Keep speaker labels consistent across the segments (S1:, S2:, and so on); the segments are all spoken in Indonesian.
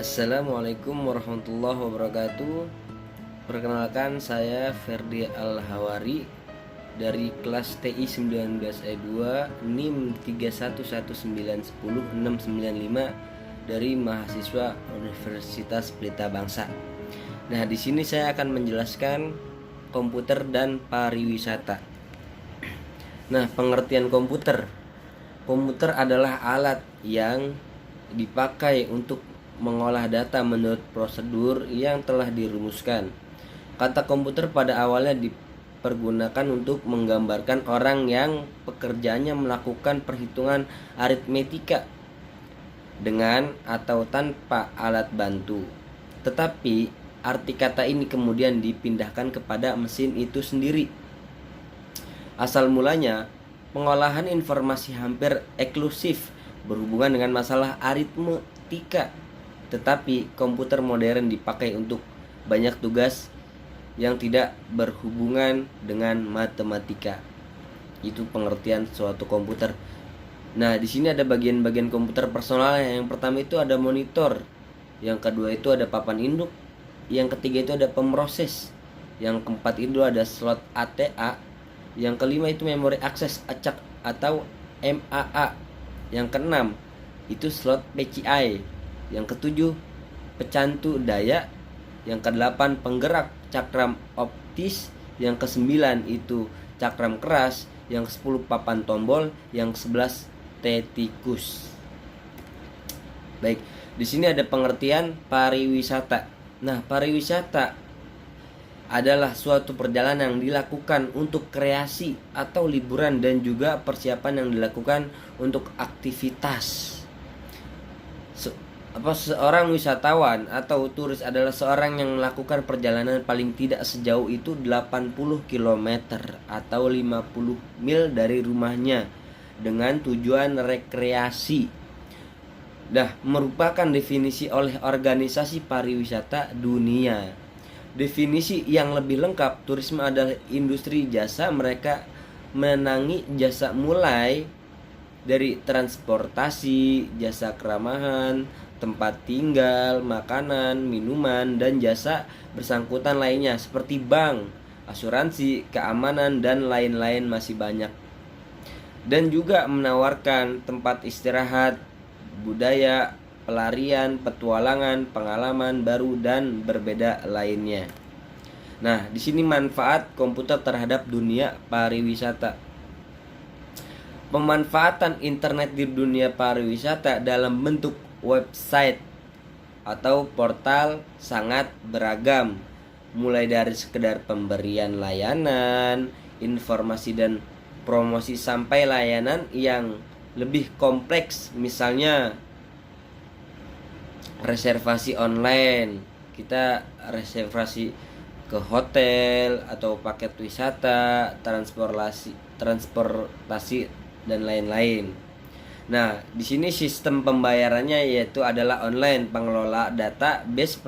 S1: Assalamualaikum warahmatullahi wabarakatuh. Perkenalkan, saya Ferdi Al-Hawari dari kelas TI 19E2 NIM 311910695 dari mahasiswa Universitas Pelita Bangsa. Nah, di sini saya akan menjelaskan komputer dan pariwisata. Nah, pengertian komputer. Komputer adalah alat yang dipakai untuk mengolah data menurut prosedur yang telah dirumuskan. Kata komputer pada awalnya dipergunakan untuk menggambarkan orang yang pekerjaannya melakukan perhitungan aritmetika dengan atau tanpa alat bantu. Tetapi arti kata ini kemudian dipindahkan kepada mesin itu sendiri. Asal mulanya, pengolahan informasi hampir eksklusif berhubungan dengan masalah aritmetika. Tetapi komputer modern dipakai untuk banyak tugas yang tidak berhubungan dengan matematika. Itu pengertian suatu komputer. Nah, di sini ada bagian-bagian komputer personal. Yang pertama itu ada monitor, yang kedua itu ada papan induk, yang ketiga itu ada pemroses, yang keempat itu ada slot ATA, yang kelima itu memori akses acak atau MAA, yang keenam itu slot PCI, yang ketujuh pecantu daya, yang kedelapan penggerak cakram optis, yang kesembilan itu cakram keras, yang kesepuluh papan tombol, yang kesebelas tikus. Baik, di sini ada pengertian pariwisata. Nah, pariwisata adalah suatu perjalanan yang dilakukan untuk rekreasi atau liburan dan juga persiapan yang dilakukan untuk aktivitas. Seorang wisatawan atau turis adalah seorang yang melakukan perjalanan paling tidak sejauh itu 80 km atau 50 mil dari rumahnya dengan tujuan rekreasi. Merupakan definisi oleh Organisasi Pariwisata Dunia. Definisi yang lebih lengkap, turisme adalah industri jasa. Mereka menangi jasa mulai dari transportasi, jasa keramahan, tempat tinggal, makanan, minuman, dan jasa bersangkutan lainnya seperti bank, asuransi, keamanan, dan lain-lain masih banyak. Dan juga menawarkan tempat istirahat, budaya, pelarian, petualangan, pengalaman baru, dan berbeda lainnya. Nah, di sini manfaat komputer terhadap dunia pariwisata. Pemanfaatan internet di dunia pariwisata dalam bentuk website atau portal sangat beragam, mulai dari sekedar pemberian layanan, informasi dan promosi sampai layanan yang lebih kompleks, misalnya reservasi online. Kita reservasi ke hotel atau paket wisata, transportasi dan lain-lain. Nah, di sini sistem pembayarannya yaitu adalah online, pengelola data base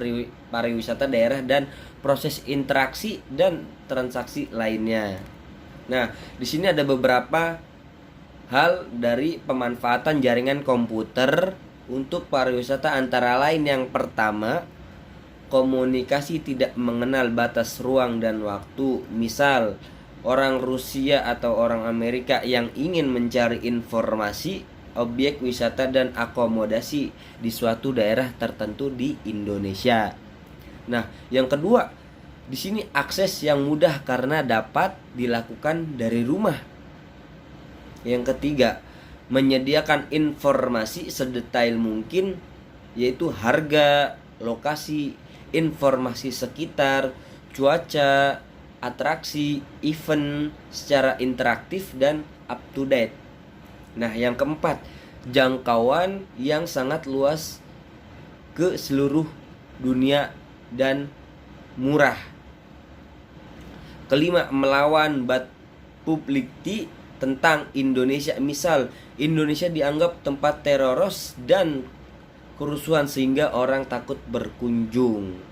S1: pariwisata daerah, dan proses interaksi dan transaksi lainnya. Nah, di sini ada beberapa hal dari pemanfaatan jaringan komputer untuk pariwisata, antara lain yang pertama, komunikasi tidak mengenal batas ruang dan waktu. Misal, orang Rusia atau orang Amerika yang ingin mencari informasi objek wisata dan akomodasi di suatu daerah tertentu di Indonesia. Nah, yang kedua, di sini akses yang mudah karena dapat dilakukan dari rumah. Yang ketiga, menyediakan informasi sedetail mungkin, yaitu harga, lokasi, informasi sekitar, cuaca, atraksi, event secara interaktif dan up to date. Nah, yang keempat, jangkauan yang sangat luas ke seluruh dunia dan murah. Kelima, melawan bad publicity tentang Indonesia. Misal, Indonesia dianggap tempat teroris dan kerusuhan sehingga orang takut berkunjung.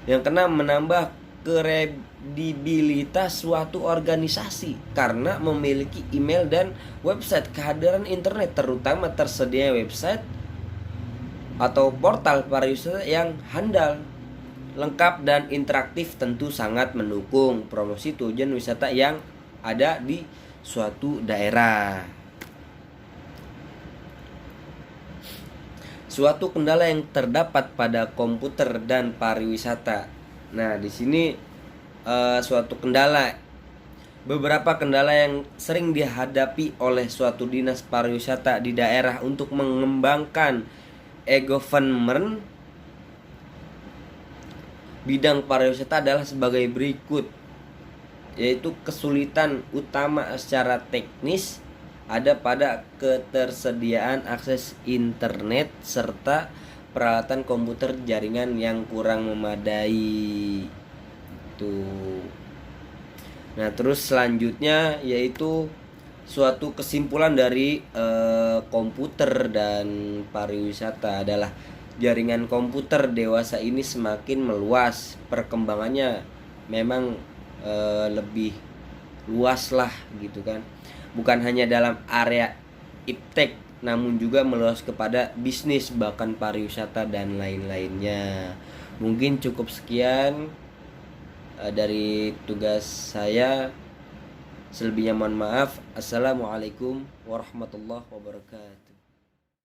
S1: Yang keenam, menambah kredibilitas suatu organisasi karena memiliki email dan website. Kehadiran internet, terutama tersedia website atau portal pariwisata yang handal, lengkap dan interaktif tentu sangat mendukung promosi tujuan wisata yang ada di suatu daerah. Suatu kendala yang terdapat pada komputer dan pariwisata. Nah, di sini suatu kendala, beberapa kendala yang sering dihadapi oleh suatu dinas pariwisata di daerah untuk mengembangkan e-government bidang pariwisata adalah sebagai berikut, yaitu kesulitan utama secara teknis ada pada ketersediaan akses internet serta peralatan komputer jaringan yang kurang memadai. Nah, terus selanjutnya yaitu suatu kesimpulan dari komputer dan pariwisata adalah jaringan komputer dewasa ini semakin meluas, perkembangannya memang lebih luas lah gitu kan. Bukan hanya dalam area iptek, namun juga meluas kepada bisnis, bahkan pariwisata dan lain-lainnya. Mungkin cukup sekian dari tugas saya. Selebihnya mohon maaf. Assalamualaikum warahmatullahi wabarakatuh.